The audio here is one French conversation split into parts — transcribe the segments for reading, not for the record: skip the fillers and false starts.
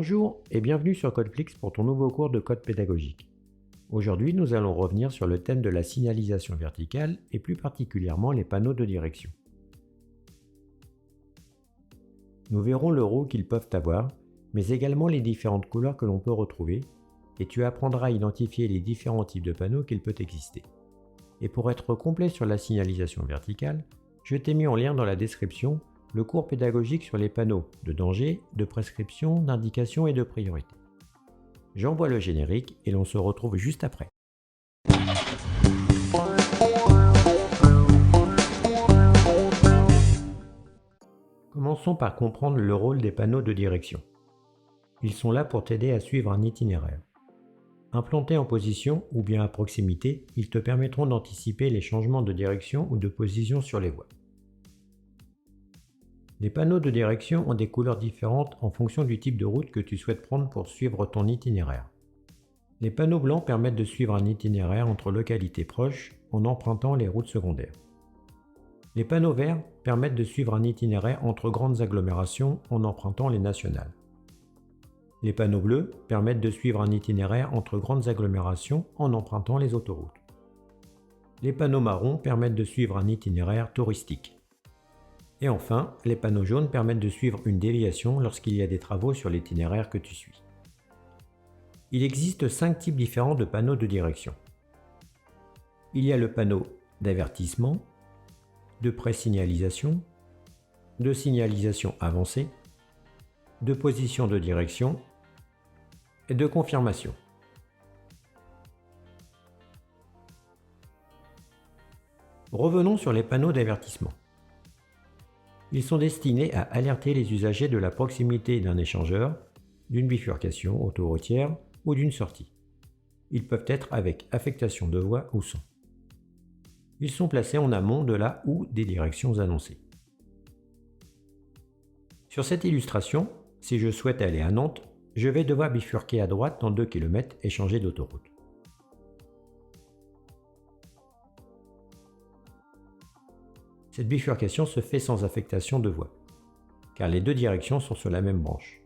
Bonjour et bienvenue sur CodeFlix pour ton nouveau cours de code pédagogique. Aujourd'hui, nous allons revenir sur le thème de la signalisation verticale et plus particulièrement les panneaux de direction. Nous verrons le rôle qu'ils peuvent avoir, mais également les différentes couleurs que l'on peut retrouver, et tu apprendras à identifier les différents types de panneaux qu'il peut exister. Et pour être complet sur la signalisation verticale, je t'ai mis en lien dans la description le cours pédagogique sur les panneaux de danger, de prescription, d'indication et de priorité. J'envoie le générique et l'on se retrouve juste après. Commençons par comprendre le rôle des panneaux de direction. Ils sont là pour t'aider à suivre un itinéraire. Implantés en position ou bien à proximité, ils te permettront d'anticiper les changements de direction ou de position sur les voies. Les panneaux de direction ont des couleurs différentes en fonction du type de route que tu souhaites prendre pour suivre ton itinéraire. Les panneaux blancs permettent de suivre un itinéraire entre localités proches en empruntant les routes secondaires. Les panneaux verts permettent de suivre un itinéraire entre grandes agglomérations en empruntant les nationales. Les panneaux bleus permettent de suivre un itinéraire entre grandes agglomérations en empruntant les autoroutes. Les panneaux marrons permettent de suivre un itinéraire touristique. Et enfin, les panneaux jaunes permettent de suivre une déviation lorsqu'il y a des travaux sur l'itinéraire que tu suis. Il existe 5 types différents de panneaux de direction. Il y a le panneau d'avertissement, de présignalisation, de signalisation avancée, de position de direction et de confirmation. Revenons sur les panneaux d'avertissement. Ils sont destinés à alerter les usagers de la proximité d'un échangeur, d'une bifurcation autoroutière ou d'une sortie. Ils peuvent être avec affectation de voie ou sans. Ils sont placés en amont de la ou des directions annoncées. Sur cette illustration, si je souhaite aller à Nantes, je vais devoir bifurquer à droite dans 2 km et changer d'autoroute. Cette bifurcation se fait sans affectation de voie, car les 2 directions sont sur la même branche.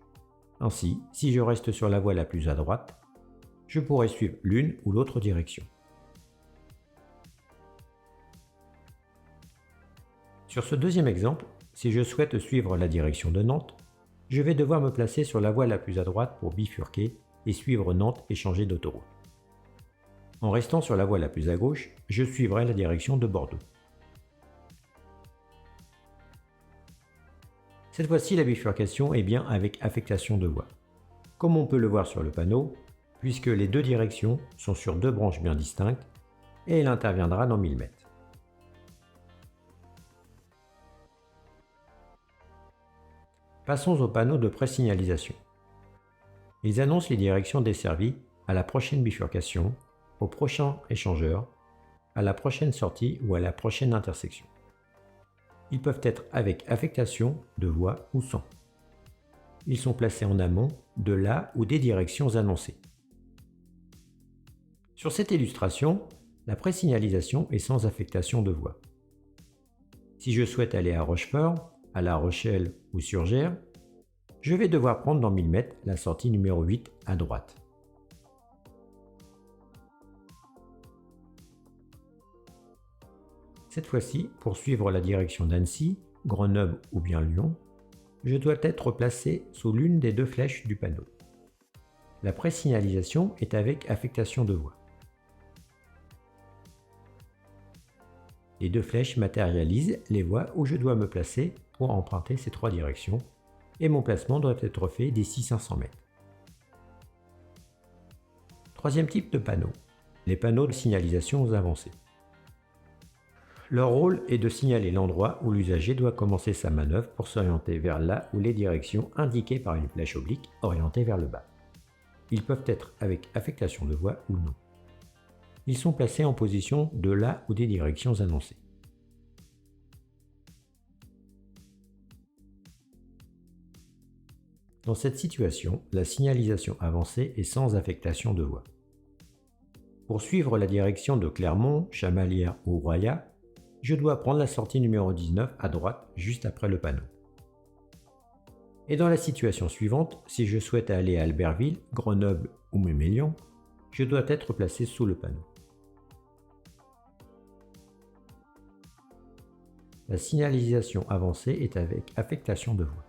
Ainsi, si je reste sur la voie la plus à droite, je pourrai suivre l'une ou l'autre direction. Sur ce deuxième exemple, si je souhaite suivre la direction de Nantes, je vais devoir me placer sur la voie la plus à droite pour bifurquer et suivre Nantes et changer d'autoroute. En restant sur la voie la plus à gauche, je suivrai la direction de Bordeaux. Cette fois-ci, la bifurcation est bien avec affectation de voie. Comme on peut le voir sur le panneau, puisque les 2 directions sont sur 2 branches bien distinctes, et elle interviendra dans 1000 mètres. Passons aux panneaux de présignalisation. Ils annoncent les directions desservies à la prochaine bifurcation, au prochain échangeur, à la prochaine sortie ou à la prochaine intersection. Ils peuvent être avec affectation de voie ou sans. Ils sont placés en amont de la ou des directions annoncées. Sur cette illustration, la présignalisation est sans affectation de voie. Si je souhaite aller à Rochefort, à La Rochelle ou Surgères, je vais devoir prendre dans 1000 mètres la sortie numéro 8 à droite. Cette fois-ci, pour suivre la direction d'Annecy, Grenoble ou bien Lyon, je dois être placé sous l'une des 2 flèches du panneau. La présignalisation est avec affectation de voie. Les 2 flèches matérialisent les voies où je dois me placer pour emprunter ces 3 directions, et mon placement doit être fait d'ici 500 mètres. Troisième type de panneau, les panneaux de signalisation avancés. Leur rôle est de signaler l'endroit où l'usager doit commencer sa manœuvre pour s'orienter vers là où les directions indiquées par une flèche oblique orientée vers le bas. Ils peuvent être avec affectation de voie ou non. Ils sont placés en position de là ou des directions annoncées. Dans cette situation, la signalisation avancée est sans affectation de voie. Pour suivre la direction de Clermont, Chamalières ou Royat, je dois prendre la sortie numéro 19 à droite juste après le panneau. Et dans la situation suivante, si je souhaite aller à Albertville, Grenoble ou Mémélian, je dois être placé sous le panneau. La signalisation avancée est avec affectation de voie.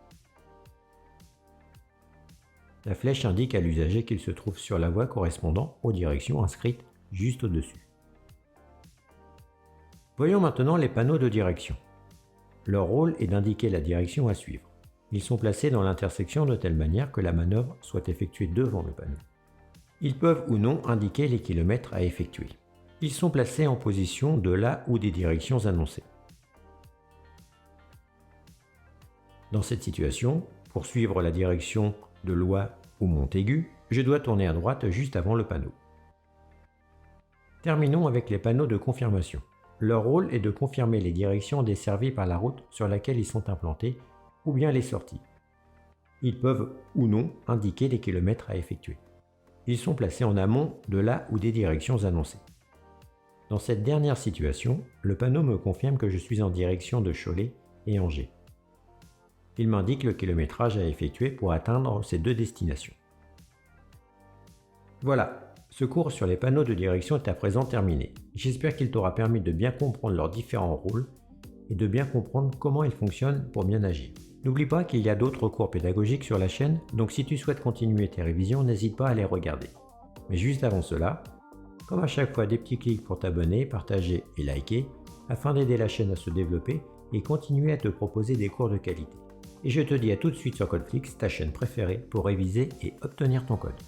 La flèche indique à l'usager qu'il se trouve sur la voie correspondant aux directions inscrites juste au-dessus. Voyons maintenant les panneaux de direction. Leur rôle est d'indiquer la direction à suivre. Ils sont placés dans l'intersection de telle manière que la manœuvre soit effectuée devant le panneau. Ils peuvent ou non indiquer les kilomètres à effectuer. Ils sont placés en position de la ou des directions annoncées. Dans cette situation, pour suivre la direction de Loie ou Montaigu, je dois tourner à droite juste avant le panneau. Terminons avec les panneaux de confirmation. Leur rôle est de confirmer les directions desservies par la route sur laquelle ils sont implantés ou bien les sorties. Ils peuvent ou non indiquer les kilomètres à effectuer. Ils sont placés en amont de la ou des directions annoncées. Dans cette dernière situation, le panneau me confirme que je suis en direction de Cholet et Angers. Il m'indique le kilométrage à effectuer pour atteindre ces deux destinations. Voilà, ce cours sur les panneaux de direction est à présent terminé. J'espère qu'il t'aura permis de bien comprendre leurs différents rôles et de bien comprendre comment ils fonctionnent pour bien agir. N'oublie pas qu'il y a d'autres cours pédagogiques sur la chaîne, donc si tu souhaites continuer tes révisions, n'hésite pas à les regarder. Mais juste avant cela, comme à chaque fois, des petits clics pour t'abonner, partager et liker, afin d'aider la chaîne à se développer et continuer à te proposer des cours de qualité. Et je te dis à tout de suite sur Codeflix, ta chaîne préférée pour réviser et obtenir ton code.